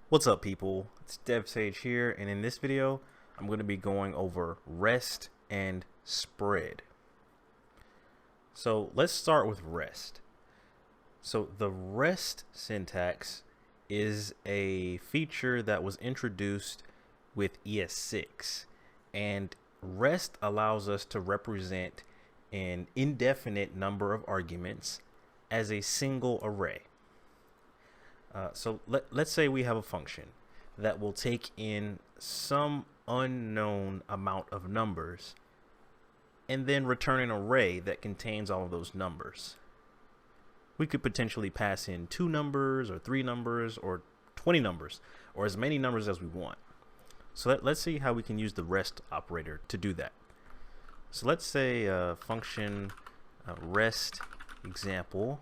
What's up, people? It's DevSage here, and in this video I'm going to be going over REST and spread. So let's start with REST. So the REST syntax is a feature that was introduced with ES6, and REST allows us to represent an indefinite number of arguments as a single array. So let's say we have a function that will take in some unknown amount of numbers and then return an array that contains all of those numbers. We could potentially pass in 2 numbers or 3 numbers or 20 numbers or as many numbers as we want. So let's see how we can use the REST operator to do that. So let's say function REST example,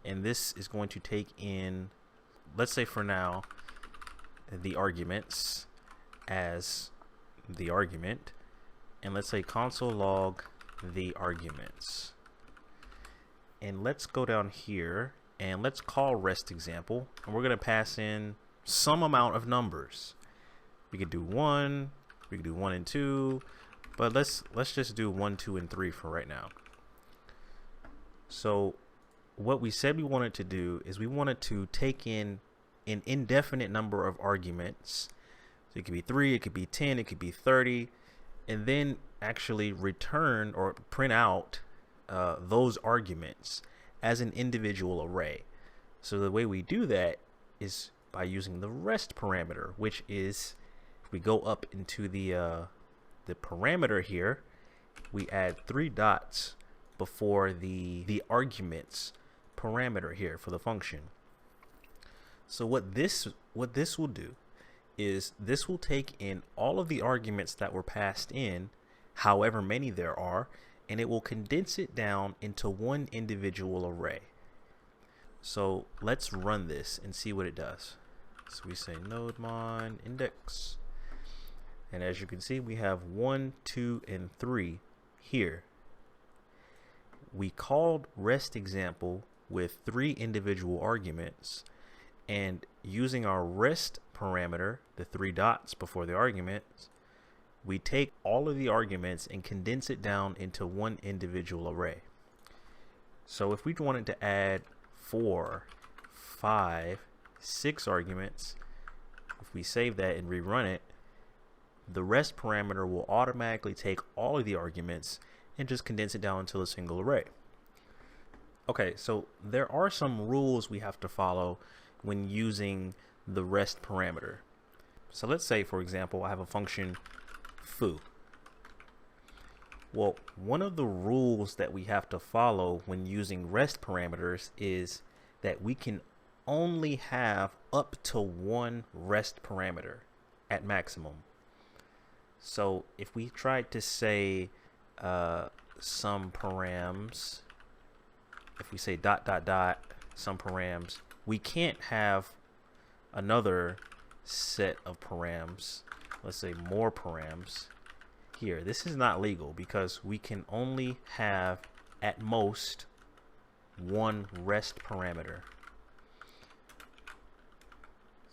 and this is going to take in, let's say for now, the arguments as the argument, and let's say console log the arguments. And let's go down here and let's call REST example, and we're going to pass in some amount of numbers. We could do 1, we could do 1 and 2, but let's just do 1, 2, and 3 for right now. So what we said we wanted to do is we wanted to take in an indefinite number of arguments. So it could be 3, it could be 10, it could be 30, and then actually return or print out those arguments as an individual array. So the way we do that is by using the REST parameter, which is, if we go up into the parameter here, we add 3 dots before the arguments parameter here for the function. So what this will do is this will take in all of the arguments that were passed in, however many there are, and it will condense it down into one individual array. So let's run this and see what it does. So we say nodemon index, and as you can see, we have 1, 2, and 3 here. We called REST example with 3 individual arguments, and using our REST parameter, the 3 dots before the arguments, we take all of the arguments and condense it down into one individual array. So if we wanted to add 4, 5, 6 arguments, if we save that and rerun it, the REST parameter will automatically take all of the arguments and just condense it down into a single array. Okay, so there are some rules we have to follow when using the REST parameter. So let's say, for example, I have a function foo. Well, one of the rules that we have to follow when using REST parameters is that we can only have up to 1 REST parameter at maximum. So if we tried to say some params, if we say ... some params, we can't have another set of params, let's say more params here. This is not legal because we can only have at most 1 REST parameter.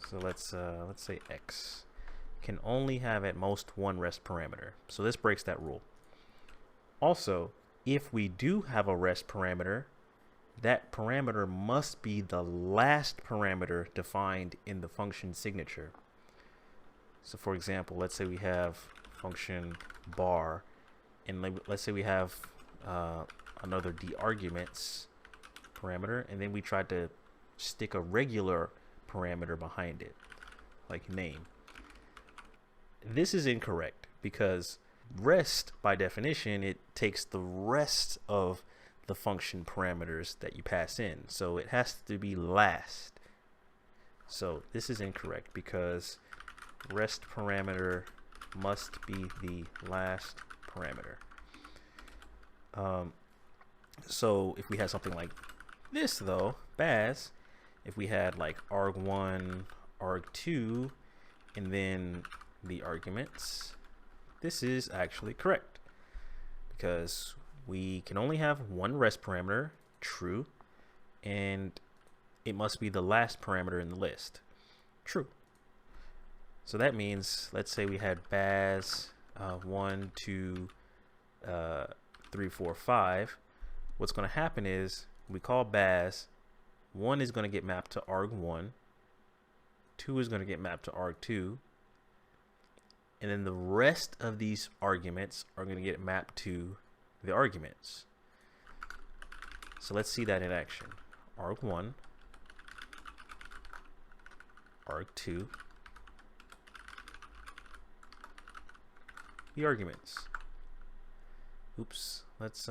So let's say x can only have at most 1 REST parameter. So this breaks that rule. Also, if we do have a REST parameter, that parameter must be the last parameter defined in the function signature. So for example, let's say we have function bar, and let's say we have another arguments parameter, and then we tried to stick a regular parameter behind it, like name. This is incorrect because REST, by definition, it takes the rest of the function parameters that you pass in, so it has to be last. So this is incorrect because REST parameter must be the last parameter. So if we had something like this though, Baz, if we had like arg1, arg2, and then the arguments, this is actually correct because we can only have one rest parameter, true, and it must be the last parameter in the list, true. So that means, let's say we had baz 1, 2, 3, 4, 5. What's going to happen is we call baz, 1 is going to get mapped to arg1, 2 is going to get mapped to arg2, and then the rest of these arguments are going to get mapped to the arguments. So let's see that in action. arg1, arg2, the arguments. Oops, let's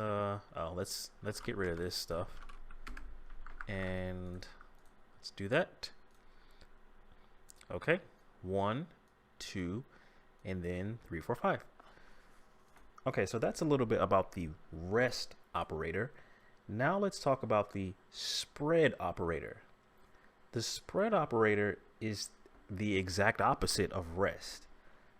get rid of this stuff, and let's do that. Okay, 1, 2, and then 3, 4, 5. Okay, so that's a little bit about the rest operator. Now let's talk about the spread operator. The spread operator is the exact opposite of rest.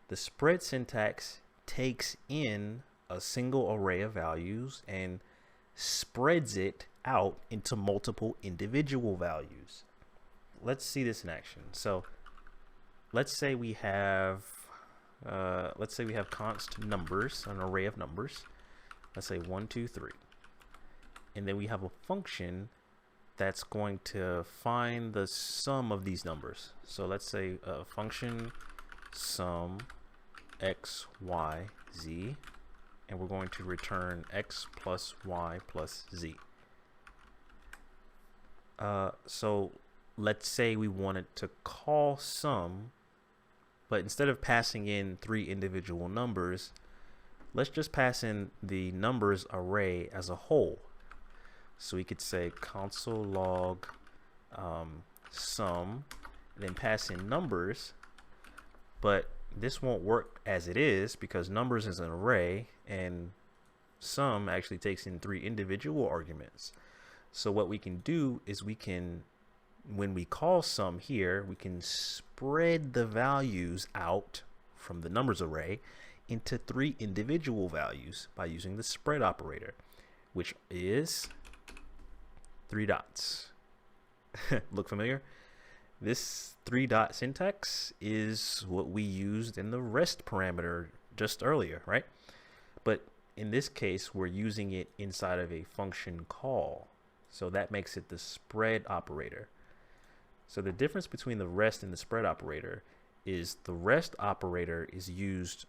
The spread syntax takes in a single array of values and spreads it out into multiple individual values. Let's see this in action. So let's say we have const numbers, an array of numbers. Let's say 1, 2, 3, and then we have a function that's going to find the sum of these numbers. So let's say a function sum x, y, z, and we're going to return x plus y plus z. So let's say we wanted to call sum, but instead of passing in 3 individual numbers, let's just pass in the numbers array as a whole. So we could say console log sum, and then pass in numbers, but this won't work as it is because numbers is an array and sum actually takes in 3 individual arguments. So what we can do is we can, when we call sum here, we can spread the values out from the numbers array into 3 individual values by using the spread operator, which is 3 dots. Look familiar? This 3 dot syntax is what we used in the rest parameter just earlier, right? But in this case, we're using it inside of a function call. So that makes it the spread operator. So the difference between the rest and the spread operator is the rest operator is used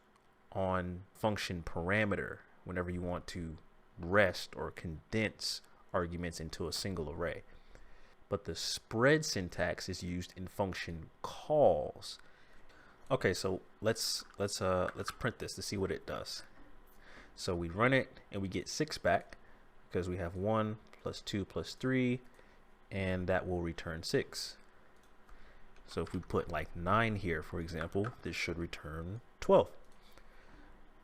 on function parameter whenever you want to rest or condense arguments into a single array. But the spread syntax is used in function calls. Okay, so let's print this to see what it does. So we run it and we get 6 back because we have 1 plus 2 plus 3, and that will return 6. So if we put like 9 here, for example, this should return 12.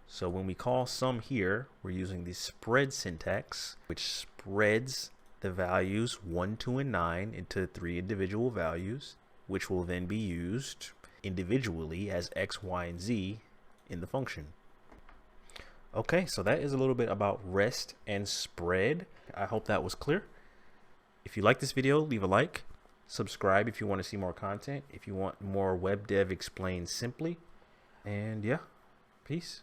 So when we call sum here, we're using the spread syntax, which spreads the values 1, 2, and 9 into 3 individual values, which will then be used individually as x, y, and z in the function. Okay, so that is a little bit about rest and spread. I hope that was clear. If you like this video, leave a like. Subscribe if you want to see more content, if you want more web dev explained simply. And yeah, peace.